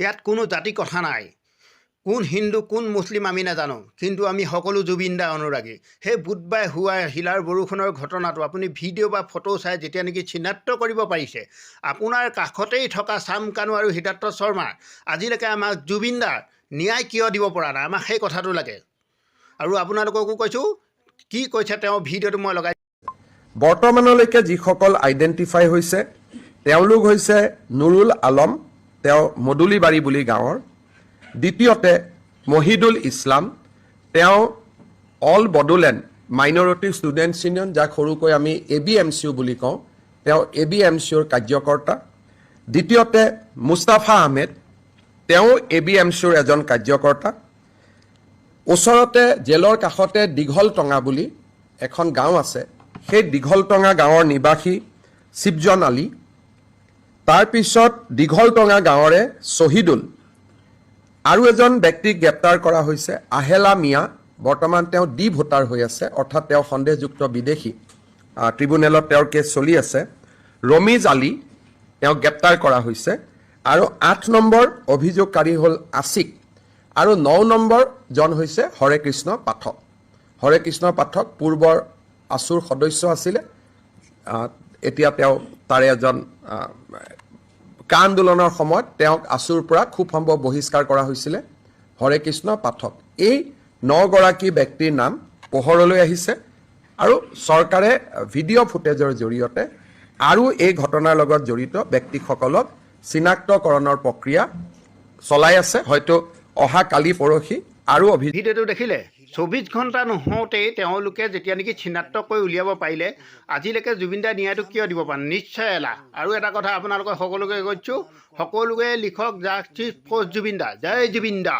ইয়াত কোনো জাতি কথা নাই, কোন হিন্দু কোন মুছলিম আমি নাজানো, কিন্তু আমি সকলো জুবিন দা অনুৰাগী। সেই বুধবাৰে হোৱা শিলাৰ বৰষুণৰ ঘটনাটো আপুনি ভিডিঅ' বা ফটো চাই যেতিয়া নেকি চিনাক্ত কৰিব পাৰিছে, আপোনাৰ কাষতেই থকা চাম কানু আৰু হিতাৰ্থ শৰ্মা আজিলৈকে আমাক জুবিন দাৰ ন্যায় কিয় দিব পৰা নাই, আমাক সেই কথাটো লাগে। আৰু আপোনালোককো কৈছোঁ, কি কৈছে তেওঁ ভিডিঅ'টো মই লগাই। বৰ্তমানলৈকে যিসকল আইডেণ্টিফাই হৈছে তেওঁলোক হৈছে নুৰুল আলম, তেওঁ মদুলিবাৰী বুলি গাঁৱৰ। দ্বিতীয়তে মহিদুল ইছলাম, তেওঁ all Bodoland minority students union, যাক সৰুকৈ আমি ABMCU বুলি কওঁ, তেওঁ ABMCUৰ কাৰ্যকৰ্তা। দ্বিতীয়তে মুস্তাফা আহমেদ, তেওঁ ABMCUৰ এজন কাৰ্যকৰ্তা। ওচৰতে জেলৰ কাষতে দীঘলটঙা বুলি এখন গাঁও আছে, সেই দীঘলটঙা গাঁৱৰ নিবাসী শিৱজন আলী। তাৰপিছত দীঘলটঙা গাঁৱৰে শ্বহীদুল। আৰু এজন ব্যক্তিক গ্ৰেপ্তাৰ কৰা হৈছে আহেলা মিয়া, বৰ্তমান তেওঁ ডি ভোটাৰ হৈ আছে, অৰ্থাৎ তেওঁ সন্দেহযুক্ত বিদেশী। ট্ৰিব্যুনেলত তেওঁৰ কেছ চলি আছে। ৰমিজ আলী, তেওঁক গ্ৰেপ্তাৰ কৰা হৈছে। আৰু 8 নম্বৰ অভিযোগকাৰী হ'ল আছিক। আৰু 9 নম্বৰজন হৈছে হৰে কৃষ্ণ পাঠক। হৰে কৃষ্ণ পাঠক পূৰ্বৰ আছুৰ সদস্য আছিলে, এতিয়া তেওঁ তাৰে এজন কা আন্দোলনৰ সময়ত তেওঁক আছুৰ পৰা খুব সম্ভৱ বহিষ্কাৰ কৰা হৈছিলে। হৰে কৃষ্ণ পাঠক, এই 9 গৰাকী ব্যক্তিৰ নাম পোহৰলৈ আহিছে আৰু চৰকাৰে ভিডিঅ' ফুটেজৰ জৰিয়তে আৰু এই ঘটনাৰ লগত জড়িত ব্যক্তিসকলক চিনাক্তকৰণৰ প্ৰক্ৰিয়া চলাই আছে। হয়তো অহা কালি পৰহি আৰু ভিডিঅ'টো দেখিলে 24 ঘণ্টা নহওঁতেই তেওঁলোকে যেতিয়া নেকি চিনাক্ত কৰি উলিয়াব পাৰিলে, আজিলৈকে জুবিন দাৰ ন্যায়টো কিয় দিব পাৰে? নিশ্চয় এলাহ। আৰু এটা কথা আপোনালোকক সকলোকে কৈছোঁ, সকলোকে লিখক জাষ্টিছ ফৰ জুবিন দা, জয় জুবিন দা।